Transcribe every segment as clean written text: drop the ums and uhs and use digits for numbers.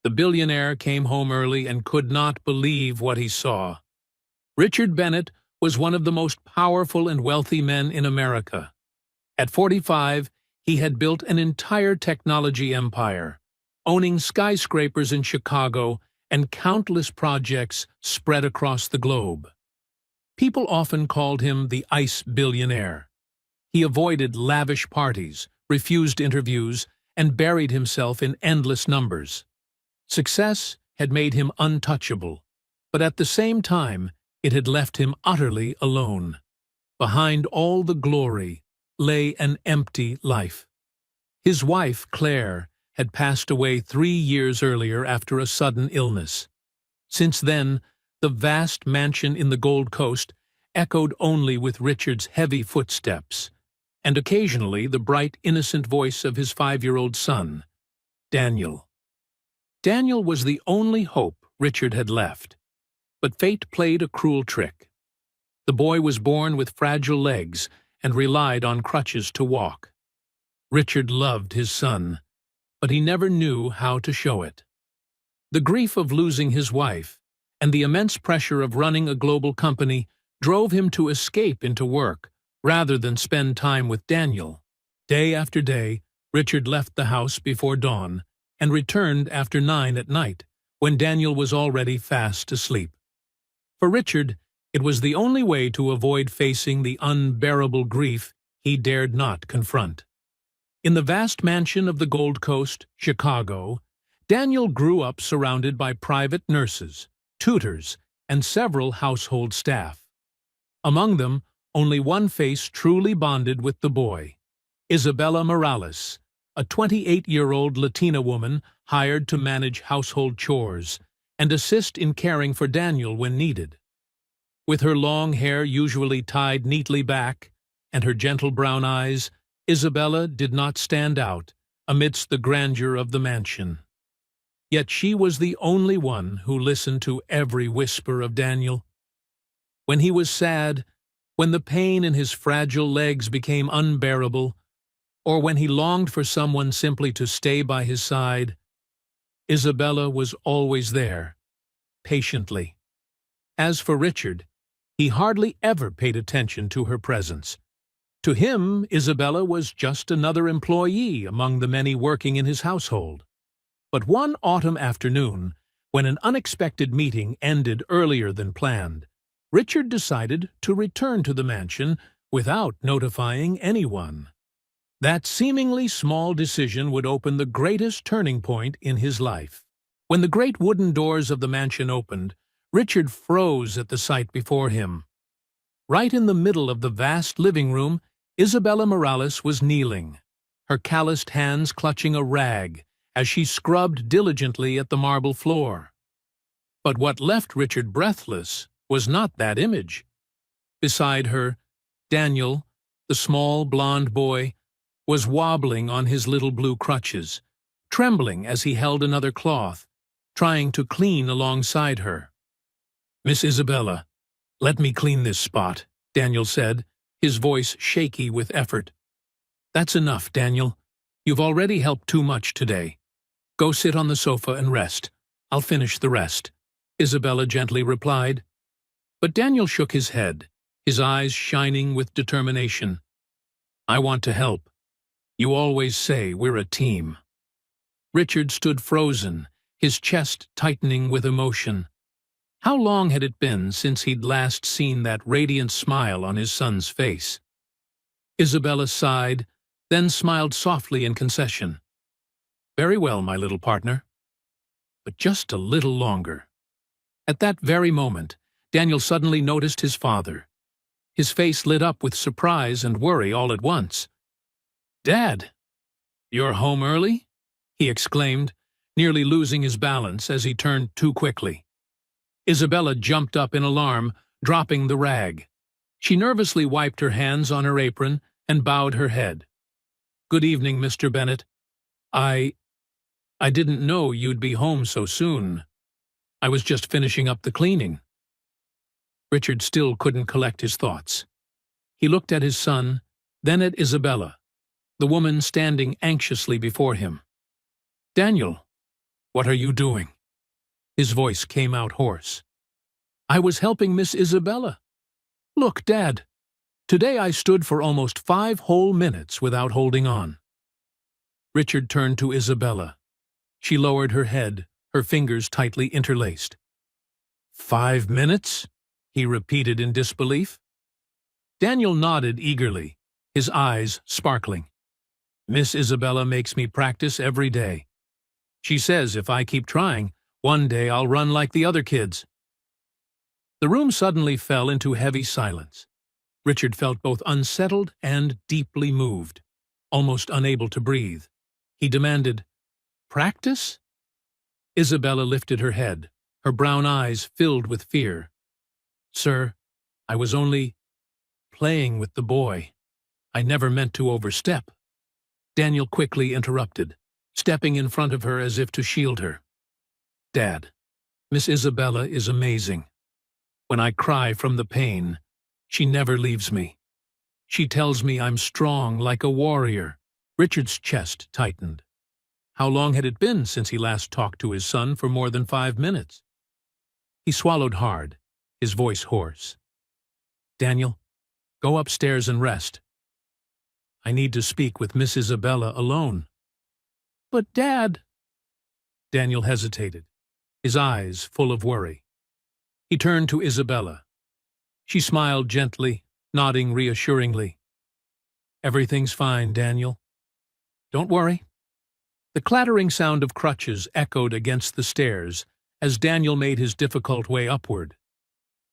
The billionaire came home early and could not believe what he saw. Richard Bennett was one of the most powerful and wealthy men in America. At 45, he had built an entire technology empire, owning skyscrapers in Chicago and countless projects spread across the globe. People often called him the ice billionaire. He avoided lavish parties, refused interviews, and buried himself in endless numbers. Success had made him untouchable, but at the same time, it had left him utterly alone. Behind all the glory lay an empty life. His wife, Claire, had passed away 3 years earlier after a sudden illness. Since then, the vast mansion in the Gold Coast echoed only with Richard's heavy footsteps, and occasionally the bright, innocent voice of his 5-year-old son, Daniel. Daniel was the only hope Richard had left, but fate played a cruel trick. The boy was born with fragile legs and relied on crutches to walk. Richard loved his son, but he never knew how to show it. The grief of losing his wife and the immense pressure of running a global company drove him to escape into work rather than spend time with Daniel. Day after day, Richard left the house before dawn and returned after 9 at night, when Daniel was already fast asleep. For Richard, it was the only way to avoid facing the unbearable grief he dared not confront. In the vast mansion of the Gold Coast, Chicago, Daniel grew up surrounded by private nurses, tutors, and several household staff. Among them, only one face truly bonded with the boy, Isabella Morales, a 28-year-old Latina woman hired to manage household chores and assist in caring for Daniel when needed. With her long hair usually tied neatly back and her gentle brown eyes, Isabella did not stand out amidst the grandeur of the mansion. Yet she was the only one who listened to every whisper of Daniel. When he was sad, when the pain in his fragile legs became unbearable, or when he longed for someone simply to stay by his side, Isabella was always there, patiently. As for Richard, he hardly ever paid attention to her presence. To him, Isabella was just another employee among the many working in his household. But one autumn afternoon, when an unexpected meeting ended earlier than planned, Richard decided to return to the mansion without notifying anyone. That seemingly small decision would open the greatest turning point in his life. When the great wooden doors of the mansion opened, Richard froze at the sight before him. Right in the middle of the vast living room, Isabella Morales was kneeling, her calloused hands clutching a rag as she scrubbed diligently at the marble floor. But what left Richard breathless was not that image. Beside her, Daniel, the small blond boy, was wobbling on his little blue crutches, trembling as he held another cloth, trying to clean alongside her. "Miss Isabella, let me clean this spot," Daniel said, his voice shaky with effort. "That's enough, Daniel. You've already helped too much today. Go sit on the sofa and rest. I'll finish the rest," Isabella gently replied. But Daniel shook his head, his eyes shining with determination. "I want to help. You always say we're a team." Richard stood frozen, his chest tightening with emotion. How long had it been since he'd last seen that radiant smile on his son's face? Isabella sighed, then smiled softly in concession. "Very well, my little partner. But just a little longer." At that very moment, Daniel suddenly noticed his father. His face lit up with surprise and worry all at once. "Dad, you're home early?" he exclaimed, nearly losing his balance as he turned too quickly. Isabella jumped up in alarm, dropping the rag. She nervously wiped her hands on her apron and bowed her head. "Good evening, Mr. Bennett. I didn't know you'd be home so soon. I was just finishing up the cleaning." Richard still couldn't collect his thoughts. He looked at his son, then at Isabella, the woman standing anxiously before him. "Daniel, What are you doing? His voice came out hoarse. I was helping Miss Isabella. Look, Dad. Today I stood for almost 5 whole minutes without holding on. Richard turned to Isabella. She lowered her head, her fingers tightly interlaced. 5 minutes? He repeated in disbelief. Daniel nodded eagerly, his eyes sparkling. Miss Isabella makes me practice every day. She says if I keep trying, one day I'll run like the other kids. The room suddenly fell into heavy silence. Richard felt both unsettled and deeply moved, almost unable to breathe. He demanded, Practice? Isabella lifted her head, her brown eyes filled with fear. Sir, I was only playing with the boy. I never meant to overstep. Daniel quickly interrupted, stepping in front of her as if to shield her. Dad, Miss Isabella is amazing. When I cry from the pain, she never leaves me. She tells me I'm strong like a warrior. Richard's chest tightened. How long had it been since he last talked to his son for more than 5 minutes? He swallowed hard, his voice hoarse. Daniel, go upstairs and rest. I need to speak with Miss Isabella alone. But, Dad... Daniel hesitated, his eyes full of worry. He turned to Isabella. She smiled gently, nodding reassuringly. Everything's fine, Daniel. Don't worry. The clattering sound of crutches echoed against the stairs as Daniel made his difficult way upward.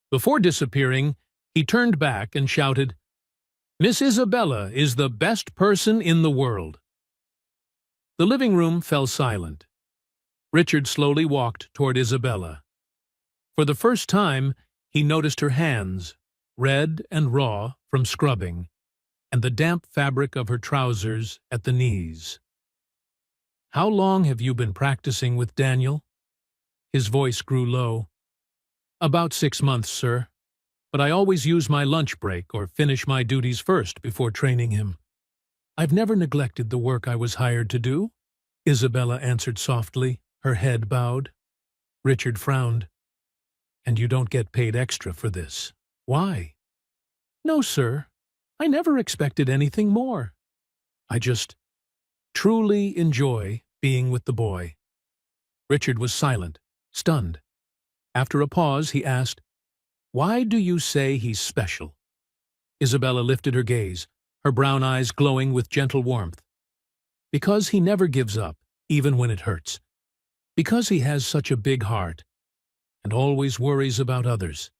Before disappearing, he turned back and shouted, Miss Isabella is the best person in the world. The living room fell silent. Richard slowly walked toward Isabella. For the first time, he noticed her hands, red and raw from scrubbing, and the damp fabric of her trousers at the knees. How long have you been practicing with Daniel? His voice grew low. About 6 months, sir. But I always use my lunch break or finish my duties first before training him. I've never neglected the work I was hired to do, Isabella answered softly, her head bowed. Richard frowned. And you don't get paid extra for this. Why? No, sir. I never expected anything more. I just truly enjoy being with the boy. Richard was silent, stunned. After a pause, he asked, Why do you say he's special? Isabella lifted her gaze, her brown eyes glowing with gentle warmth. Because he never gives up, even when it hurts. Because he has such a big heart, and always worries about others.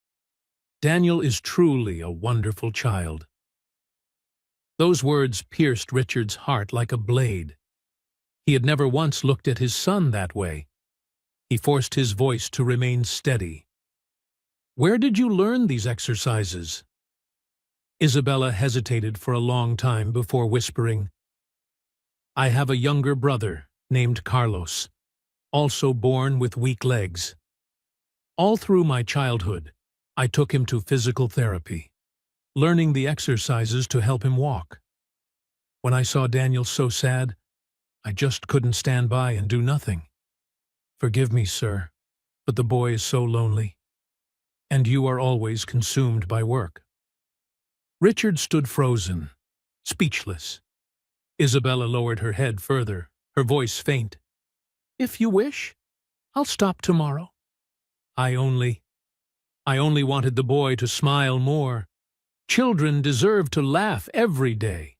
Daniel is truly a wonderful child. Those words pierced Richard's heart like a blade. He had never once looked at his son that way. He forced his voice to remain steady. Where did you learn these exercises? Isabella hesitated for a long time before whispering, I have a younger brother named Carlos, also born with weak legs. All through my childhood, I took him to physical therapy, learning the exercises to help him walk. When I saw Daniel so sad, I just couldn't stand by and do nothing. Forgive me, sir, but the boy is so lonely, and you are always consumed by work. Richard stood frozen, speechless. Isabella lowered her head further, her voice faint. If you wish, I'll stop tomorrow. I only wanted the boy to smile more. Children deserve to laugh every day.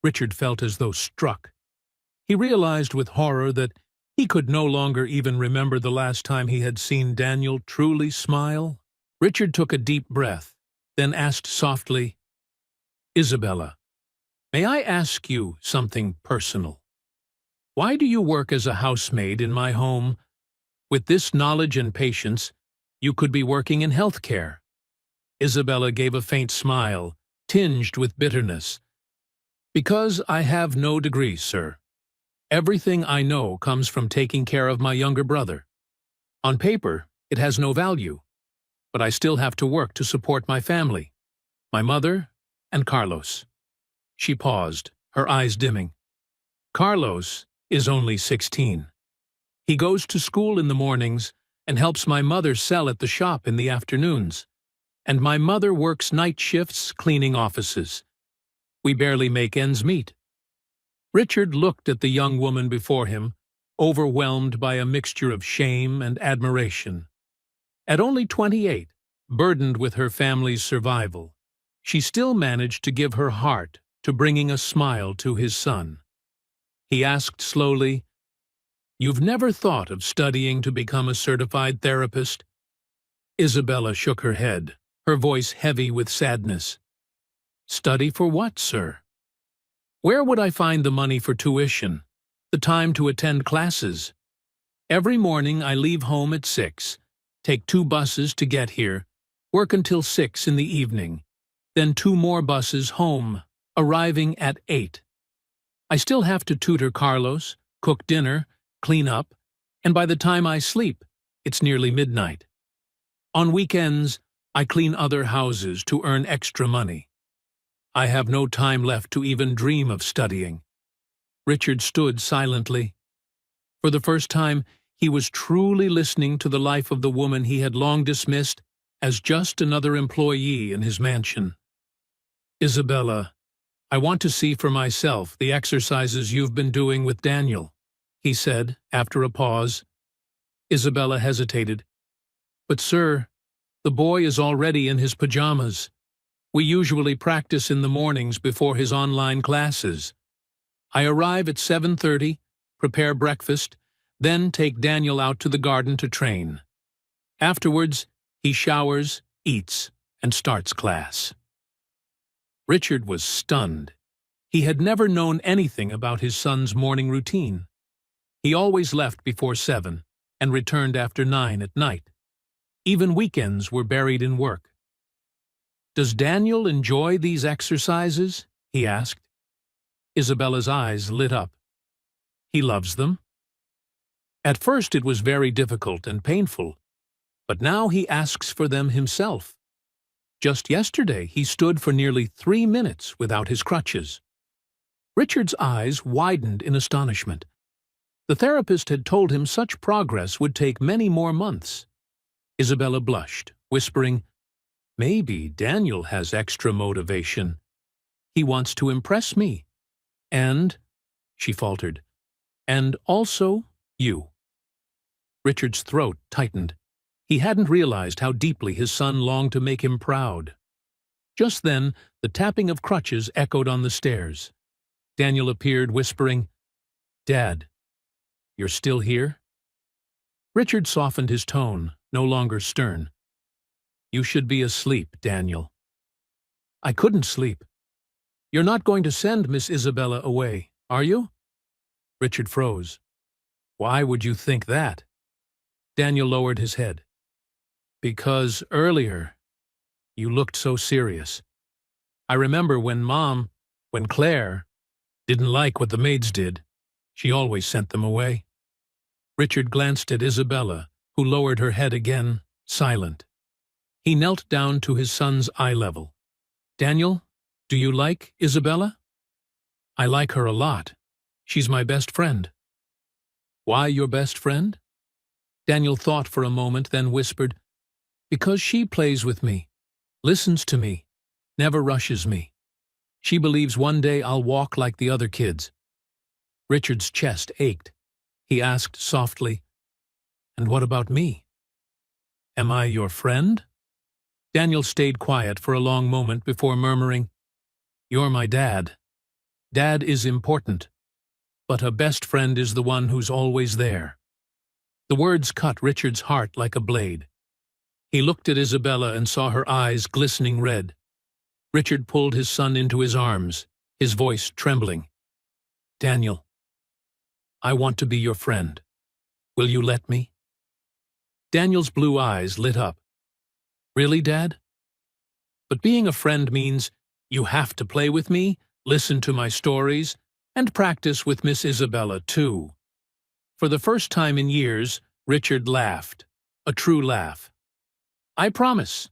Richard felt as though struck. He realized with horror that he could no longer even remember the last time he had seen Daniel truly smile. Richard took a deep breath, then asked softly, Isabella, may I ask you something personal? Why do you work as a housemaid in my home? With this knowledge and patience, you could be working in healthcare. Isabella gave a faint smile, tinged with bitterness. Because I have no degree, sir. Everything I know comes from taking care of my younger brother. On paper, it has no value, but I still have to work to support my family, my mother and Carlos. She paused, her eyes dimming. Carlos is only 16. He goes to school in the mornings and helps my mother sell at the shop in the afternoons. And my mother works night shifts cleaning offices. We barely make ends meet." Richard looked at the young woman before him, overwhelmed by a mixture of shame and admiration. At only 28, burdened with her family's survival, she still managed to give her heart to bringing a smile to his son. He asked slowly, "You've never thought of studying to become a certified therapist?" Isabella shook her head, her voice heavy with sadness. "Study for what, sir? Where would I find the money for tuition, the time to attend classes? Every morning I leave home at 6, take 2 buses to get here, work until 6 in the evening, then 2 more buses home, arriving at 8. I still have to tutor Carlos, cook dinner, clean up, and by the time I sleep, it's nearly midnight. On weekends, I clean other houses to earn extra money. I have no time left to even dream of studying." Richard stood silently. For the first time, he was truly listening to the life of the woman he had long dismissed as just another employee in his mansion. "Isabella, I want to see for myself the exercises you've been doing with Daniel," he said after a pause. Isabella hesitated. "But sir, the boy is already in his pajamas. We usually practice in the mornings before his online classes. I arrive at 7:30, prepare breakfast, then take Daniel out to the garden to train. Afterwards, he showers, eats, and starts class." Richard was stunned. He had never known anything about his son's morning routine. He always left before 7 and returned after 9 at night. Even weekends were buried in work. "Does Daniel enjoy these exercises?" he asked. Isabella's eyes lit up. "He loves them. At first it was very difficult and painful, but now he asks for them himself. Just yesterday he stood for nearly 3 minutes without his crutches." Richard's eyes widened in astonishment. The therapist had told him such progress would take many more months. Isabella blushed, whispering, "Maybe Daniel has extra motivation. He wants to impress me. And," she faltered, "and also you." Richard's throat tightened. He hadn't realized how deeply his son longed to make him proud. Just then, the tapping of crutches echoed on the stairs. Daniel appeared, whispering, "Dad, you're still here?" Richard softened his tone, no longer stern. "You should be asleep, Daniel." "I couldn't sleep. You're not going to send Miss Isabella away, are you?" Richard froze. "Why would you think that?" Daniel lowered his head. "Because earlier, you looked so serious. I remember when Claire, didn't like what the maids did. She always sent them away." Richard glanced at Isabella, who lowered her head again, silent. He knelt down to his son's eye level. "Daniel, do you like Isabella?" "I like her a lot. She's my best friend." "Why your best friend?" Daniel thought for a moment, then whispered, "Because she plays with me, listens to me, never rushes me. She believes one day I'll walk like the other kids." Richard's chest ached. He asked softly, "And what about me? Am I your friend?" Daniel stayed quiet for a long moment before murmuring, "You're my dad. Dad is important, but a best friend is the one who's always there." The words cut Richard's heart like a blade. He looked at Isabella and saw her eyes glistening red. Richard pulled his son into his arms, his voice trembling. "Daniel, I want to be your friend. Will you let me?" Daniel's blue eyes lit up. "Really, Dad? But being a friend means you have to play with me, listen to my stories, and practice with Miss Isabella, too." For the first time in years, Richard laughed, a true laugh. "I promise.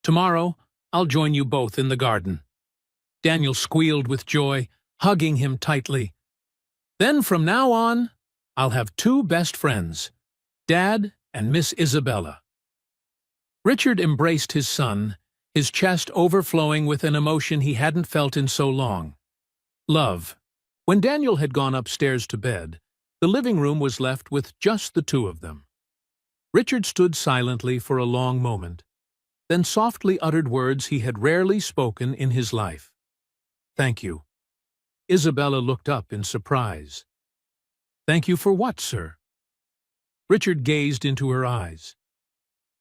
Tomorrow, I'll join you both in the garden." Daniel squealed with joy, hugging him tightly. "Then from now on, I'll have two best friends, Dad and Miss Isabella." Richard embraced his son, his chest overflowing with an emotion he hadn't felt in so long. Love. When Daniel had gone upstairs to bed, the living room was left with just the two of them. Richard stood silently for a long moment, then softly uttered words he had rarely spoken in his life. "Thank you." Isabella looked up in surprise. "Thank you for what, sir?" Richard gazed into her eyes.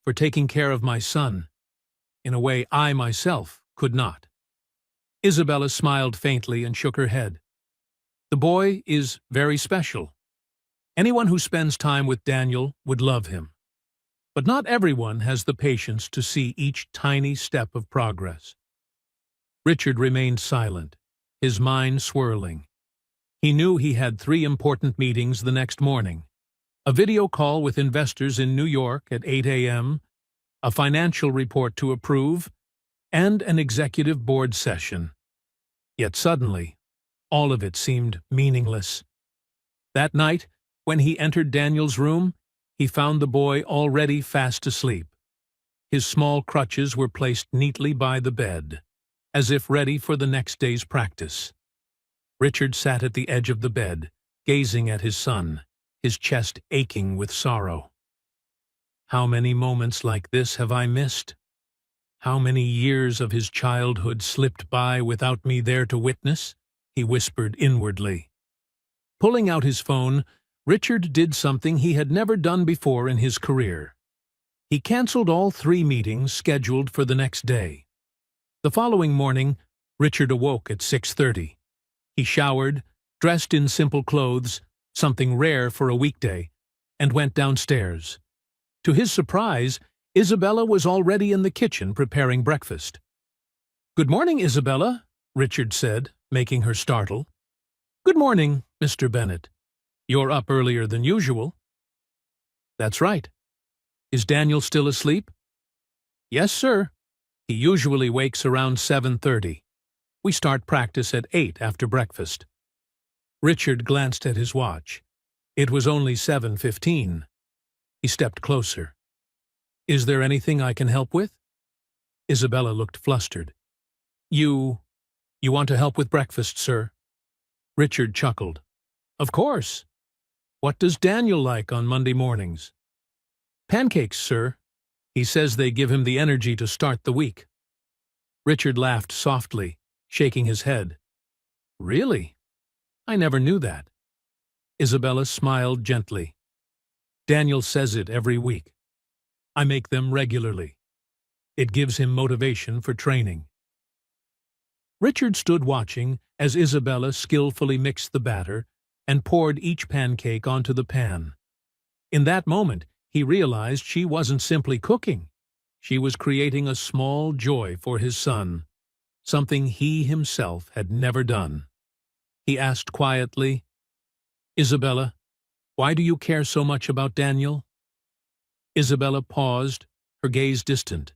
"For taking care of my son, in a way I myself could not." Isabella smiled faintly and shook her head. "The boy is very special. Anyone who spends time with Daniel would love him. But not everyone has the patience to see each tiny step of progress." Richard remained silent, his mind swirling. He knew he had 3 important meetings the next morning: a video call with investors in New York at 8 a.m., a financial report to approve, and an executive board session. Yet suddenly, all of it seemed meaningless. That night, when he entered Daniel's room, he found the boy already fast asleep. His small crutches were placed neatly by the bed, as if ready for the next day's practice. Richard sat at the edge of the bed, gazing at his son, his chest aching with sorrow. "How many moments like this have I missed? How many years of his childhood slipped by without me there to witness?" he whispered inwardly. Pulling out his phone, Richard did something he had never done before in his career. He canceled all 3 meetings scheduled for the next day. The following morning, Richard awoke at 6:30. He showered, dressed in simple clothes, something rare for a weekday, and went downstairs. To his surprise, Isabella was already in the kitchen preparing breakfast. "Good morning, Isabella," Richard said, making her startle. "Good morning, Mr. Bennet. You're up earlier than usual." "That's right. Is Daniel still asleep?" "Yes, sir. He usually wakes around 7:30. We start practice at 8 after breakfast." Richard glanced at his watch. It was only 7:15. He stepped closer. "Is there anything I can help with?" Isabella looked flustered. You want to help with breakfast, sir?" Richard chuckled. "Of course. What does Daniel like on Monday mornings?" "Pancakes, sir. He says they give him the energy to start the week." Richard laughed softly, shaking his head. "Really? I never knew that." Isabella smiled gently. "Daniel says it every week. I make them regularly. It gives him motivation for training." Richard stood watching as Isabella skillfully mixed the batter and poured each pancake onto the pan. In that moment, he realized she wasn't simply cooking. She was creating a small joy for his son, something he himself had never done. He asked quietly, "Isabella, why do you care so much about Daniel?" Isabella paused, her gaze distant.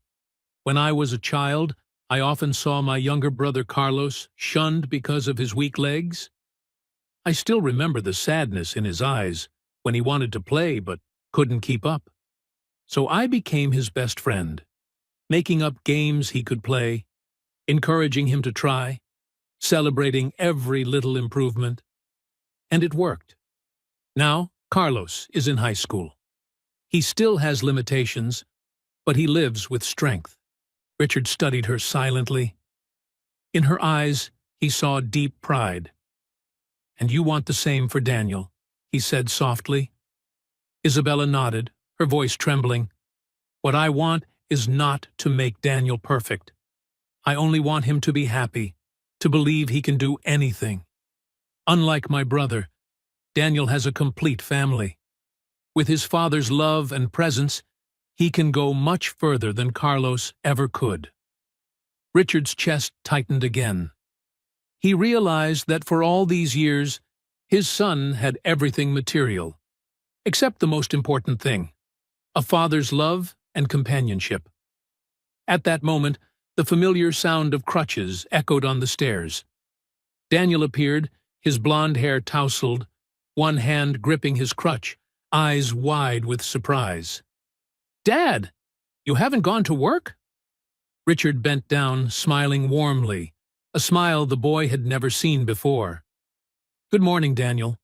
"When I was a child, I often saw my younger brother Carlos shunned because of his weak legs. I still remember the sadness in his eyes when he wanted to play but couldn't keep up. So I became his best friend, making up games he could play, encouraging him to try, celebrating every little improvement. And it worked. Now, Carlos is in high school. He still has limitations, but he lives with strength." Richard studied her silently. In her eyes, he saw deep pride. "And you want the same for Daniel," he said softly. Isabella nodded, her voice trembling. "What I want is not to make Daniel perfect. I only want him to be happy, to believe he can do anything. Unlike my brother, Daniel has a complete family. With his father's love and presence, he can go much further than Carlos ever could." Richard's chest tightened again. He realized that for all these years, his son had everything material, except the most important thing: a father's love and companionship. At that moment, the familiar sound of crutches echoed on the stairs. Daniel appeared, his blonde hair tousled, one hand gripping his crutch, eyes wide with surprise. "Dad, you haven't gone to work?" Richard bent down, smiling warmly, a smile the boy had never seen before. "Good morning, Daniel.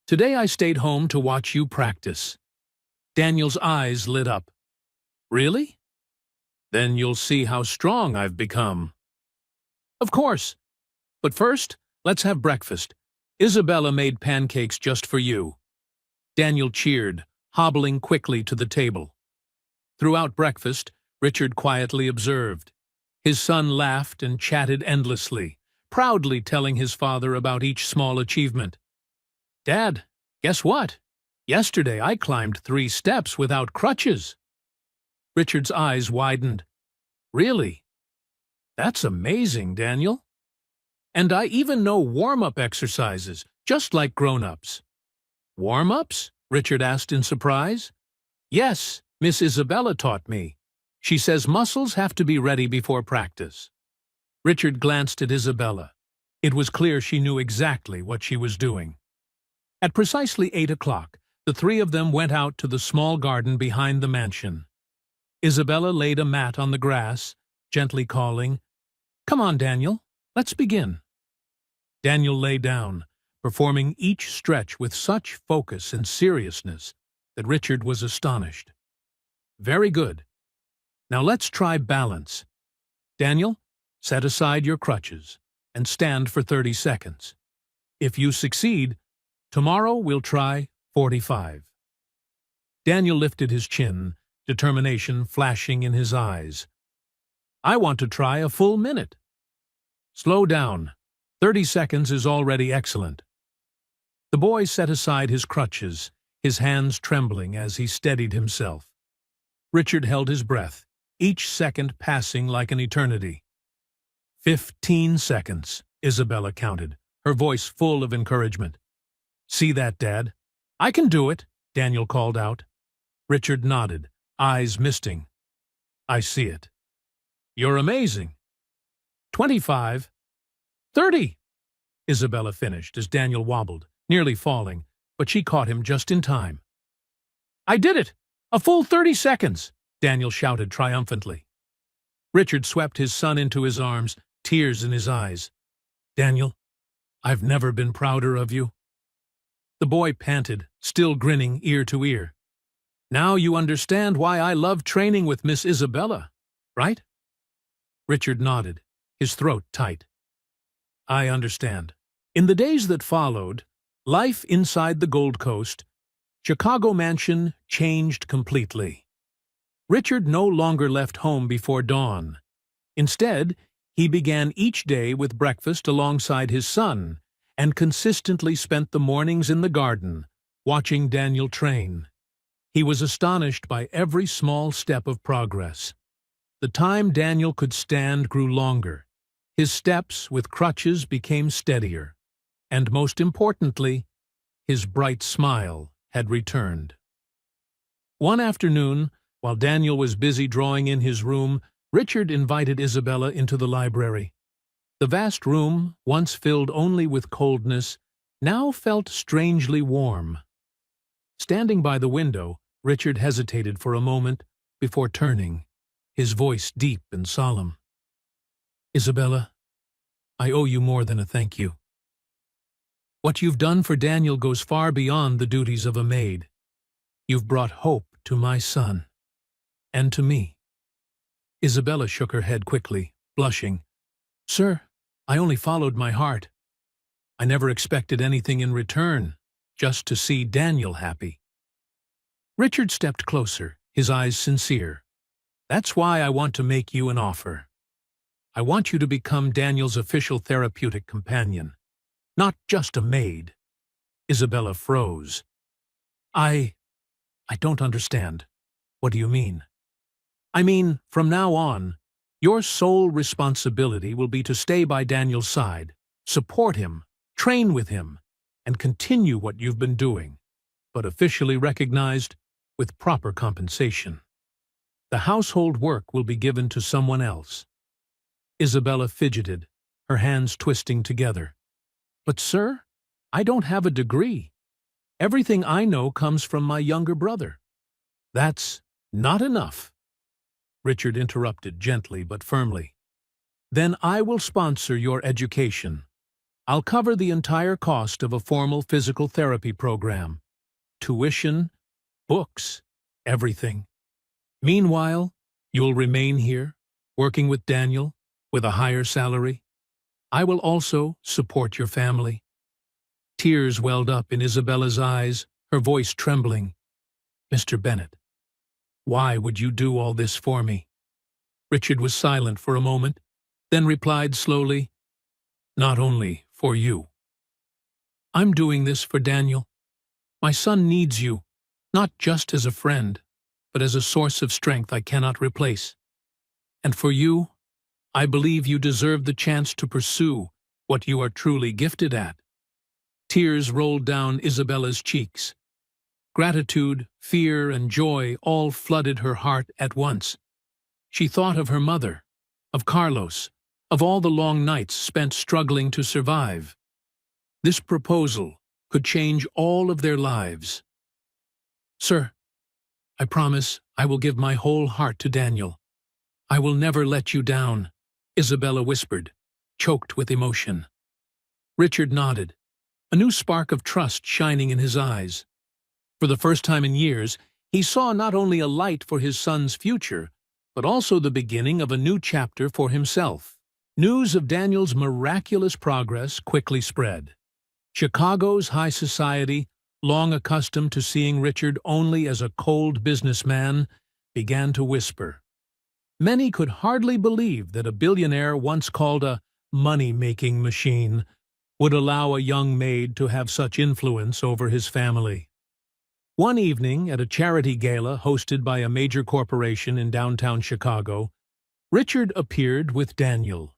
Today I stayed home to watch you practice." Daniel's eyes lit up. "Really? Then you'll see how strong I've become." "Of course. But first, let's have breakfast. Isabella made pancakes just for you." Daniel cheered, hobbling quickly to the table. Throughout breakfast, Richard quietly observed. His son laughed and chatted endlessly, proudly telling his father about each small achievement. "Dad, guess what? Yesterday I climbed 3 steps without crutches." Richard's eyes widened. "Really? That's amazing, Daniel. And I even know warm-up exercises, just like grown-ups." "Warm-ups?" Richard asked in surprise. "Yes, Miss Isabella taught me. She says muscles have to be ready before practice." Richard glanced at Isabella. It was clear she knew exactly what she was doing. At precisely 8 o'clock, the 3 of them went out to the small garden behind the mansion. Isabella laid a mat on the grass, gently calling, "Come on, Daniel, let's begin." Daniel lay down, performing each stretch with such focus and seriousness that Richard was astonished. "Very good. Now let's try balance. Daniel, set aside your crutches and stand for 30 seconds. If you succeed, tomorrow we'll try 45. Daniel lifted his chin, determination flashing in his eyes. "I want to try a full minute." "Slow down. 30 seconds is already excellent." The boy set aside his crutches, his hands trembling as he steadied himself. Richard held his breath, each second passing like an eternity. 15 seconds, Isabella counted, her voice full of encouragement. "See that, Dad? I can do it," Daniel called out. Richard nodded, eyes misting. "I see it. You're amazing." 25. 30. Isabella finished as Daniel wobbled, nearly falling, but she caught him just in time. "I did it! A full 30 seconds!" Daniel shouted triumphantly. Richard swept his son into his arms, tears in his eyes. "Daniel, I've never been prouder of you." The boy panted, still grinning ear to ear. "Now you understand why I love training with Miss Isabella, right?" Richard nodded, his throat tight. "I understand." In the days that followed, life inside the Gold Coast, Chicago mansion changed completely. Richard no longer left home before dawn. Instead, he began each day with breakfast alongside his son and consistently spent the mornings in the garden, watching Daniel train. He was astonished by every small step of progress. The time Daniel could stand grew longer. His steps with crutches became steadier. And most importantly, his bright smile had returned. One afternoon, while Daniel was busy drawing in his room, Richard invited Isabella into the library. The vast room, once filled only with coldness, now felt strangely warm. Standing by the window, Richard hesitated for a moment before turning, his voice deep and solemn. "Isabella, I owe you more than a thank you. What you've done for Daniel goes far beyond the duties of a maid. You've brought hope to my son, and to me." Isabella shook her head quickly, blushing. "Sir, I only followed my heart. I never expected anything in return, just to see Daniel happy." Richard stepped closer, his eyes sincere. "That's why I want to make you an offer. I want you to become Daniel's official therapeutic companion, not just a maid." Isabella froze. I don't understand. What do you mean?" "I mean, from now on, your sole responsibility will be to stay by Daniel's side, support him, train with him, and continue what you've been doing, but officially recognized with proper compensation. The household work will be given to someone else." Isabella fidgeted, her hands twisting together. "But, sir, I don't have a degree. Everything I know comes from my younger brother. That's not enough. Richard interrupted gently but firmly. Then I will sponsor your education. I'll cover the entire cost of a formal physical therapy program. Tuition, books, everything. Meanwhile, you'll remain here, working with Daniel, with a higher salary. I will also support your family. Tears welled up in Isabella's eyes, her voice trembling. Mr. Bennet, why would you do all this for me? Richard was silent for a moment, then replied slowly, Not only for you. I'm doing this for Daniel. My son needs you, not just as a friend, but as a source of strength I cannot replace. And for you, I believe you deserve the chance to pursue what you are truly gifted at. Tears rolled down Isabella's cheeks. Gratitude, fear, and joy all flooded her heart at once. She thought of her mother, of Carlos, of all the long nights spent struggling to survive. This proposal could change all of their lives. Sir, I promise I will give my whole heart to Daniel. I will never let you down, Isabella whispered, choked with emotion. Richard nodded, a new spark of trust shining in his eyes. For the first time in years, he saw not only a light for his son's future, but also the beginning of a new chapter for himself. News of Daniel's miraculous progress quickly spread. Chicago's high society, long accustomed to seeing Richard only as a cold businessman, began to whisper. Many could hardly believe that a billionaire once called a money-making machine would allow a young maid to have such influence over his family. One evening, at a charity gala hosted by a major corporation in downtown Chicago, Richard appeared with Daniel.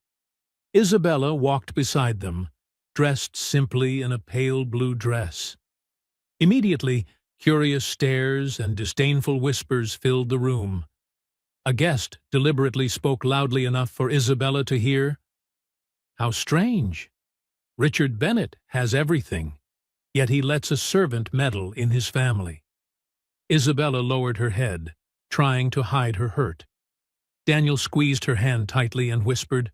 Isabella walked beside them, dressed simply in a pale blue dress. Immediately, curious stares and disdainful whispers filled the room. A guest deliberately spoke loudly enough for Isabella to hear. How strange! Richard Bennet has everything, yet he lets a servant meddle in his family. Isabella lowered her head, trying to hide her hurt. Daniel squeezed her hand tightly and whispered,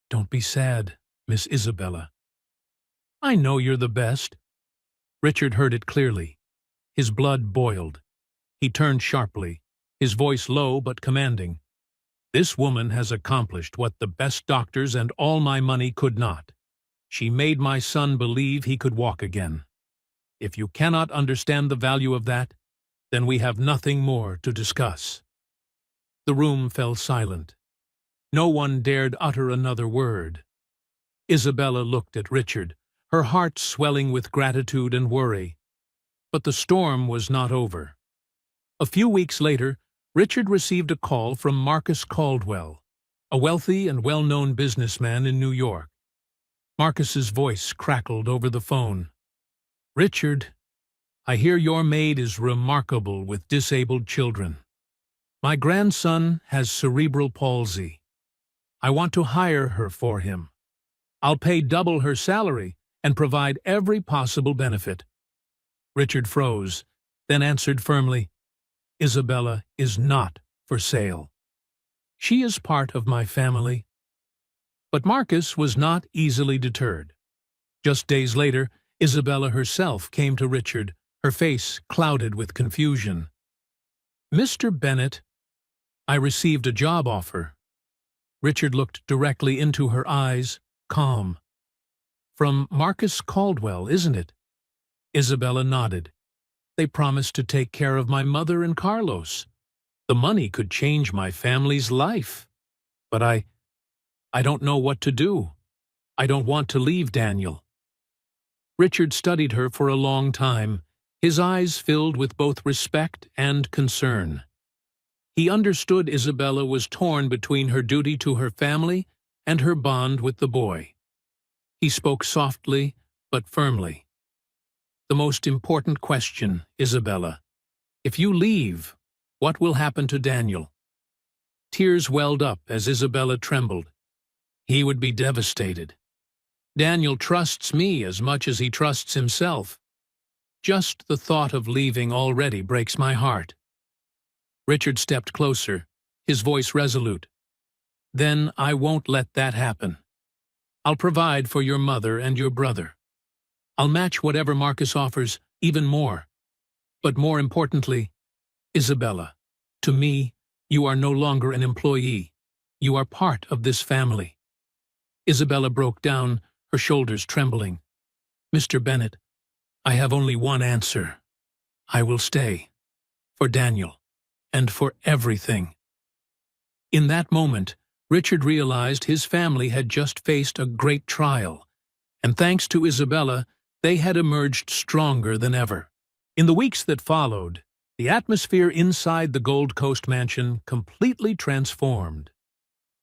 Don't be sad, Miss Isabella. I know you're the best. Richard heard it clearly. His blood boiled. He turned sharply, his voice low but commanding. This woman has accomplished what the best doctors and all my money could not. She made my son believe he could walk again. If you cannot understand the value of that, then we have nothing more to discuss. The room fell silent. No one dared utter another word. Isabella looked at Richard, her heart swelling with gratitude and worry. But the storm was not over. A few weeks later, Richard received a call from Marcus Caldwell, a wealthy and well-known businessman in New York. Marcus's voice crackled over the phone. Richard, I hear your maid is remarkable with disabled children. My grandson has cerebral palsy. I want to hire her for him. I'll pay double her salary and provide every possible benefit. Richard froze, then answered firmly, Isabella is not for sale. She is part of my family. But Marcus was not easily deterred. Just days later, Isabella herself came to Richard, her face clouded with confusion. Mr. Bennet, I received a job offer. Richard looked directly into her eyes, calm. From Marcus Caldwell, isn't it? Isabella nodded. They promised to take care of my mother and Carlos. The money could change my family's life. But I don't know what to do. I don't want to leave Daniel. Richard studied her for a long time, his eyes filled with both respect and concern. He understood Isabella was torn between her duty to her family and her bond with the boy. He spoke softly but firmly. The most important question, Isabella. If you leave, what will happen to Daniel? Tears welled up as Isabella trembled. He would be devastated. Daniel trusts me as much as he trusts himself. Just the thought of leaving already breaks my heart." Richard stepped closer, his voice resolute. "Then I won't let that happen. I'll provide for your mother and your brother. I'll match whatever Marcus offers, even more. But more importantly, Isabella, to me, you are no longer an employee. You are part of this family." Isabella broke down, her shoulders trembling. "Mr. Bennet, I have only one answer. I will stay. For Daniel. And for everything." In that moment, Richard realized his family had just faced a great trial, and thanks to Isabella, they had emerged stronger than ever. In the weeks that followed, the atmosphere inside the Gold Coast mansion completely transformed.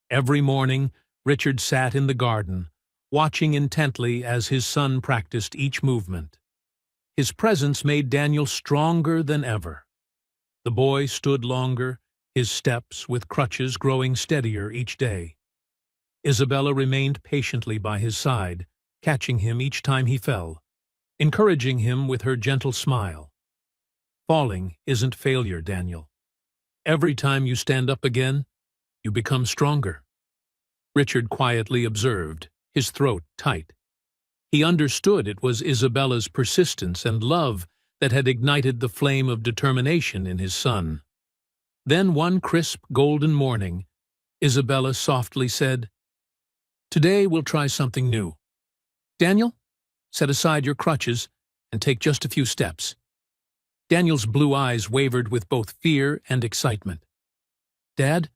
Every morning, Richard sat in the garden, watching intently as his son practiced each movement. His presence made Daniel stronger than ever. The boy stood longer, his steps with crutches growing steadier each day. Isabella remained patiently by his side, catching him each time he fell, encouraging him with her gentle smile. "Falling isn't failure, Daniel. Every time you stand up again, you become stronger." Richard quietly observed, his throat tight. He understood it was Isabella's persistence and love that had ignited the flame of determination in his son. Then one crisp, golden morning, Isabella softly said, "Today we'll try something new. Daniel, set aside your crutches and take just a few steps." Daniel's blue eyes wavered with both fear and excitement. "Dad,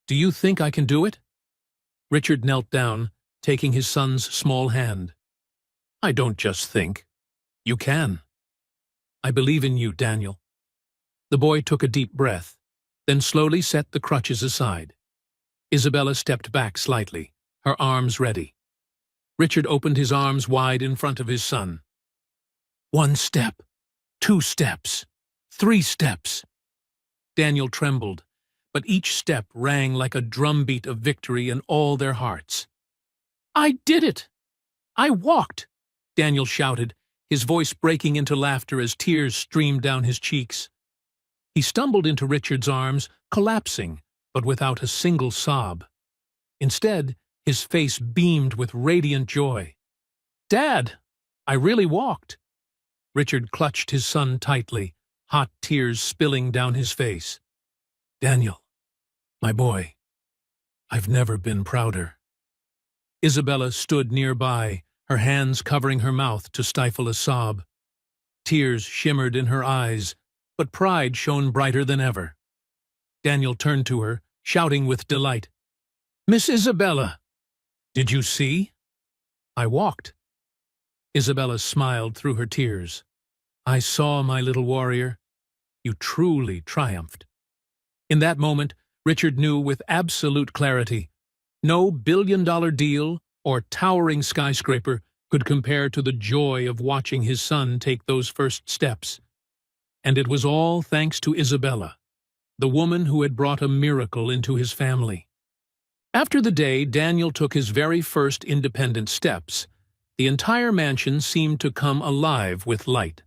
do you think I can do it?" Richard knelt down, taking his son's small hand. "I don't just think. You can. I believe in you, Daniel." The boy took a deep breath, then slowly set the crutches aside. Isabella stepped back slightly, her arms ready. Richard opened his arms wide in front of his son. 1 step, 2 steps, 3 steps. Daniel trembled, but each step rang like a drumbeat of victory in all their hearts. "I did it! I walked!" Daniel shouted, his voice breaking into laughter as tears streamed down his cheeks. He stumbled into Richard's arms, collapsing, but without a single sob. Instead, his face beamed with radiant joy. "Dad, I really walked." Richard clutched his son tightly, hot tears spilling down his face. "Daniel, my boy, I've never been prouder." Isabella stood nearby, her hands covering her mouth to stifle a sob. Tears shimmered in her eyes, but pride shone brighter than ever. Daniel turned to her, shouting with delight, "Miss Isabella, did you see? I walked." Isabella smiled through her tears. "I saw, my little warrior. You truly triumphed." In that moment, Richard knew with absolute clarity, no billion-dollar deal or towering skyscraper could compare to the joy of watching his son take those first steps. And it was all thanks to Isabella, the woman who had brought a miracle into his family. After the day Daniel took his very first independent steps, the entire mansion seemed to come alive with light.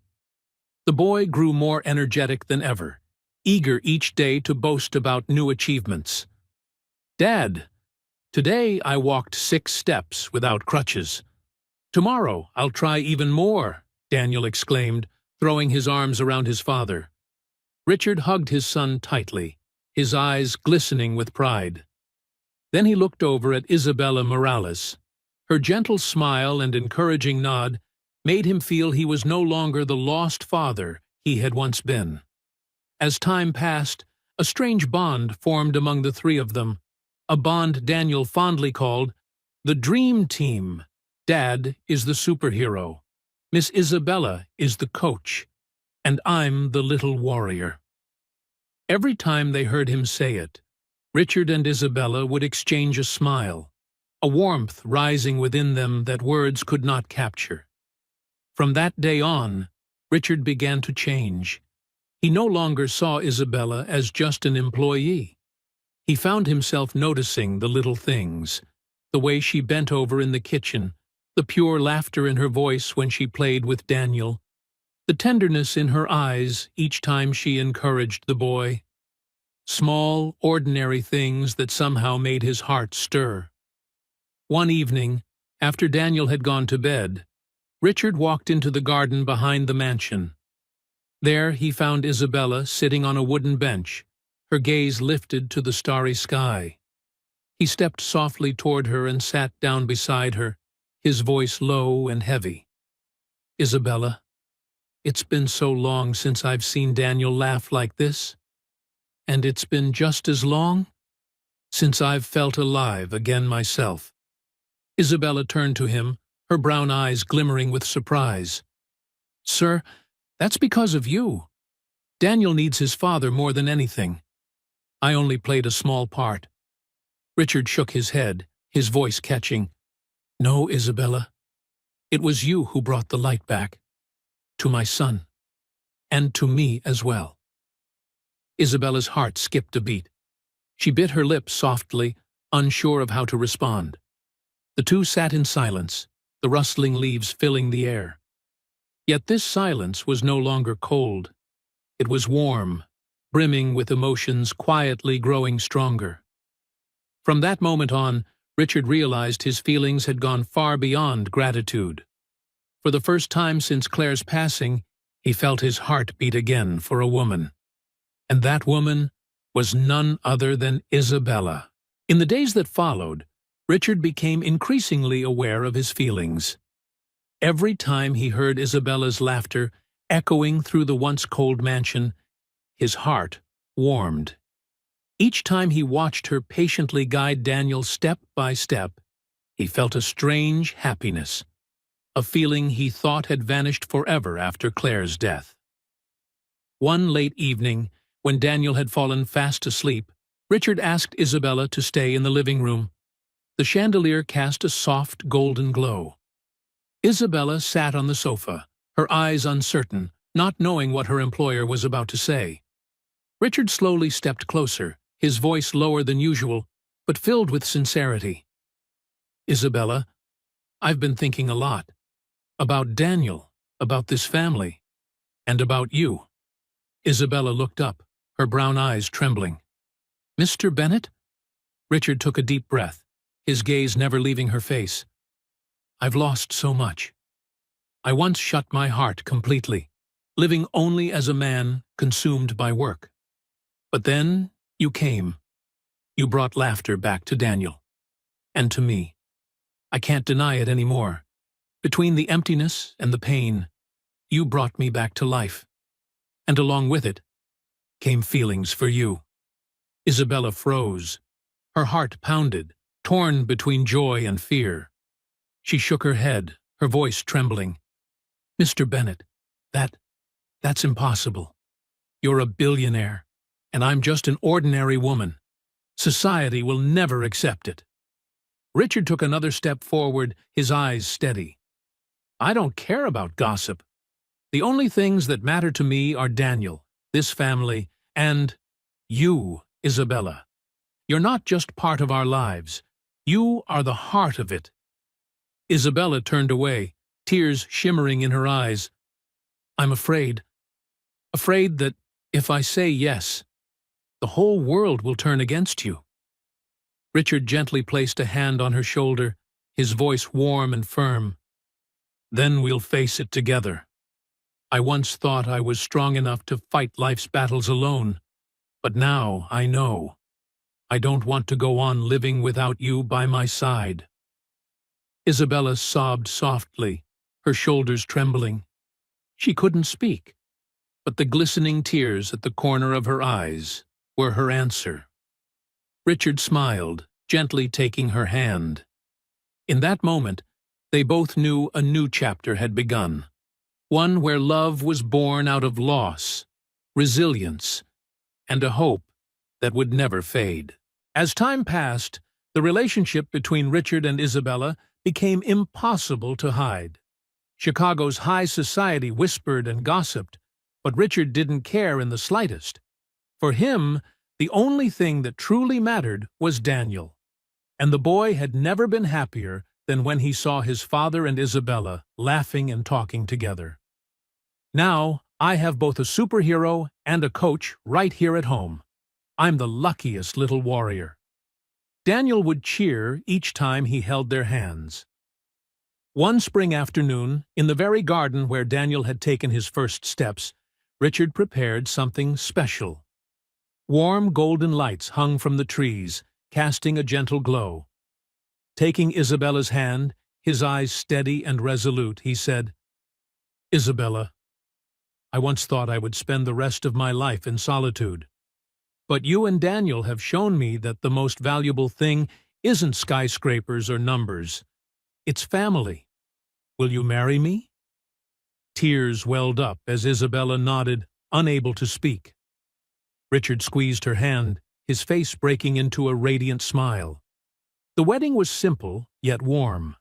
The boy grew more energetic than ever, eager each day to boast about new achievements. "Dad, today I walked 6 steps without crutches. Tomorrow I'll try even more," Daniel exclaimed, throwing his arms around his father. Richard hugged his son tightly, his eyes glistening with pride. Then he looked over at Isabella Morales. Her gentle smile and encouraging nod made him feel he was no longer the lost father he had once been. As time passed, a strange bond formed among the three of them, a bond Daniel fondly called the Dream Team. Dad is the superhero, Miss Isabella is the coach, and I'm the little warrior. Every time they heard him say it, Richard and Isabella would exchange a smile, a warmth rising within them that words could not capture. From that day on, Richard began to change. He no longer saw Isabella as just an employee. He found himself noticing the little things, the way she bent over in the kitchen, the pure laughter in her voice when she played with Daniel, the tenderness in her eyes each time she encouraged the boy. Small, ordinary things that somehow made his heart stir. One evening, after Daniel had gone to bed, Richard walked into the garden behind the mansion. There he found Isabella sitting on a wooden bench, her gaze lifted to the starry sky. He stepped softly toward her and sat down beside her, his voice low and heavy. "Isabella, it's been so long since I've seen Daniel laugh like this. And it's been just as long since I've felt alive again myself." Isabella turned to him, her brown eyes glimmering with surprise. "Sir, that's because of you. Daniel needs his father more than anything. I only played a small part." Richard shook his head, his voice catching. "No, Isabella. It was you who brought the light back. To my son. And to me as well." Isabella's heart skipped a beat. She bit her lips softly, unsure of how to respond. The two sat in silence, the rustling leaves filling the air. Yet this silence was no longer cold. It was warm, brimming with emotions quietly growing stronger. From that moment on, Richard realized his feelings had gone far beyond gratitude. For the first time since Claire's passing, he felt his heart beat again for a woman. And that woman was none other than Isabella. In the days that followed, Richard became increasingly aware of his feelings. Every time he heard Isabella's laughter echoing through the once cold mansion, his heart warmed. Each time he watched her patiently guide Daniel step by step, he felt a strange happiness, a feeling he thought had vanished forever after Claire's death. One late evening, when Daniel had fallen fast asleep, Richard asked Isabella to stay in the living room. The chandelier cast a soft golden glow. Isabella sat on the sofa, her eyes uncertain, not knowing what her employer was about to say. Richard slowly stepped closer, his voice lower than usual, but filled with sincerity. "Isabella, I've been thinking a lot. About Daniel, about this family, and about you." Isabella looked up, her brown eyes trembling. "Mr. Bennet?" Richard took a deep breath, his gaze never leaving her face. "I've lost so much. I once shut my heart completely, living only as a man consumed by work. But then you came. You brought laughter back to Daniel. And to me. I can't deny it anymore. Between the emptiness and the pain, you brought me back to life. And along with it came feelings for you." Isabella froze. Her heart pounded, torn between joy and fear. She shook her head, her voice trembling. "Mr. Bennet, that's impossible. You're a billionaire, and I'm just an ordinary woman. Society will never accept it." Richard took another step forward, his eyes steady. "I don't care about gossip. The only things that matter to me are Daniel, this family, and you, Isabella. You're not just part of our lives. You are the heart of it." Isabella turned away, tears shimmering in her eyes. "I'm afraid that if I say yes, the whole world will turn against you." Richard gently placed a hand on her shoulder, his voice warm and firm. "Then we'll face it together. I once thought I was strong enough to fight life's battles alone, but now I know. I don't want to go on living without you by my side." Isabella sobbed softly, her shoulders trembling. She couldn't speak, but the glistening tears at the corner of her eyes were her answer. Richard smiled, gently taking her hand. In that moment, they both knew a new chapter had begun, one where love was born out of loss, resilience, and a hope that would never fade. As time passed, the relationship between Richard and Isabella became impossible to hide. Chicago's high society whispered and gossiped, but Richard didn't care in the slightest. For him, the only thing that truly mattered was Daniel, and the boy had never been happier than when he saw his father and Isabella laughing and talking together. Now, I have both a superhero and a coach right here at home. I'm the luckiest little warrior. Daniel would cheer each time he held their hands. One spring afternoon, in the very garden where Daniel had taken his first steps, Richard prepared something special. Warm golden lights hung from the trees, casting a gentle glow. Taking Isabella's hand, his eyes steady and resolute, he said, "Isabella, I once thought I would spend the rest of my life in solitude. But you and Daniel have shown me that the most valuable thing isn't skyscrapers or numbers. It's family. Will you marry me?" Tears welled up as Isabella nodded, unable to speak. Richard squeezed her hand, his face breaking into a radiant smile. The wedding was simple, yet warm.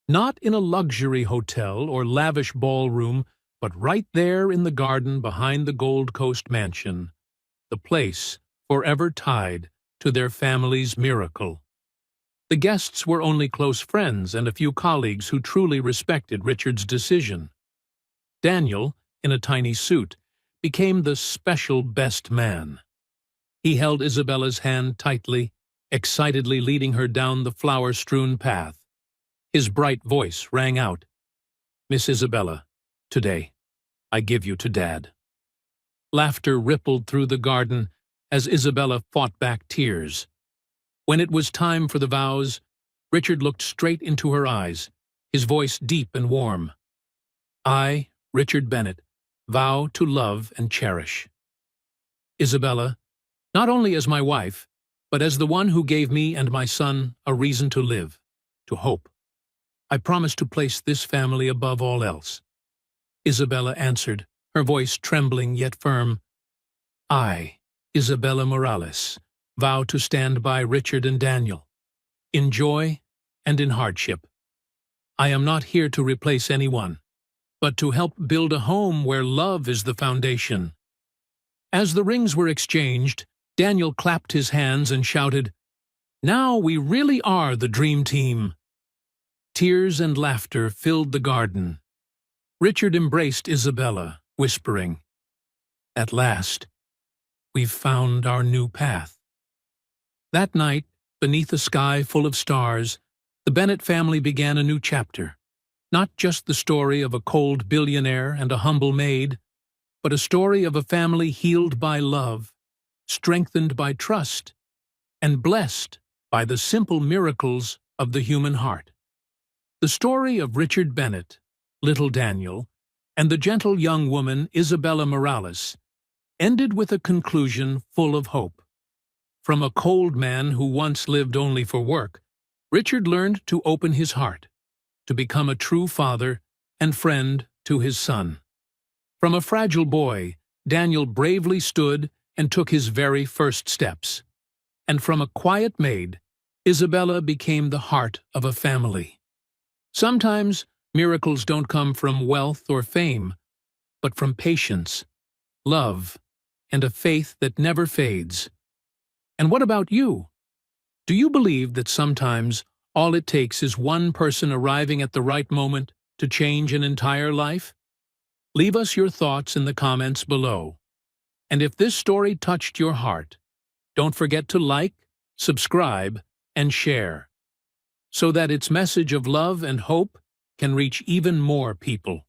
Not in a luxury hotel or lavish ballroom, but right there in the garden behind the Gold Coast mansion, the place forever tied to their family's miracle. The guests were only close friends and a few colleagues who truly respected Richard's decision. Daniel, in a tiny suit, became the special best man. He held Isabella's hand tightly, excitedly leading her down the flower-strewn path. His bright voice rang out, "Miss Isabella, today, I give you to Dad." Laughter rippled through the garden as Isabella fought back tears. When it was time for the vows, Richard looked straight into her eyes, his voice deep and warm. "I, Richard Bennett, vow to love and cherish Isabella, not only as my wife, but as the one who gave me and my son a reason to live, to hope. I promise to place this family above all else." Isabella answered, her voice trembling yet firm. "I, Isabella Morales, vow to stand by Richard and Daniel, in joy and in hardship. I am not here to replace anyone, but to help build a home where love is the foundation." As the rings were exchanged, Daniel clapped his hands and shouted, "Now we really are the dream team." Tears and laughter filled the garden. Richard embraced Isabella, whispering, "At last, we've found our new path." That night, beneath a sky full of stars, the Bennett family began a new chapter. Not just the story of a cold billionaire and a humble maid, but a story of a family healed by love, strengthened by trust, and blessed by the simple miracles of the human heart. The story of Richard Bennett, little Daniel, and the gentle young woman Isabella Morales ended with a conclusion full of hope. From a cold man who once lived only for work, Richard learned to open his heart, to become a true father and friend to his son. From a fragile boy, Daniel bravely stood and took his very first steps. And from a quiet maid, Isabella became the heart of a family. Sometimes miracles don't come from wealth or fame, but from patience, love, and a faith that never fades. And what about you? Do you believe that sometimes all it takes is one person arriving at the right moment to change an entire life? Leave us your thoughts in the comments below. And if this story touched your heart, don't forget to like, subscribe, and share, so that its message of love and hope can reach even more people.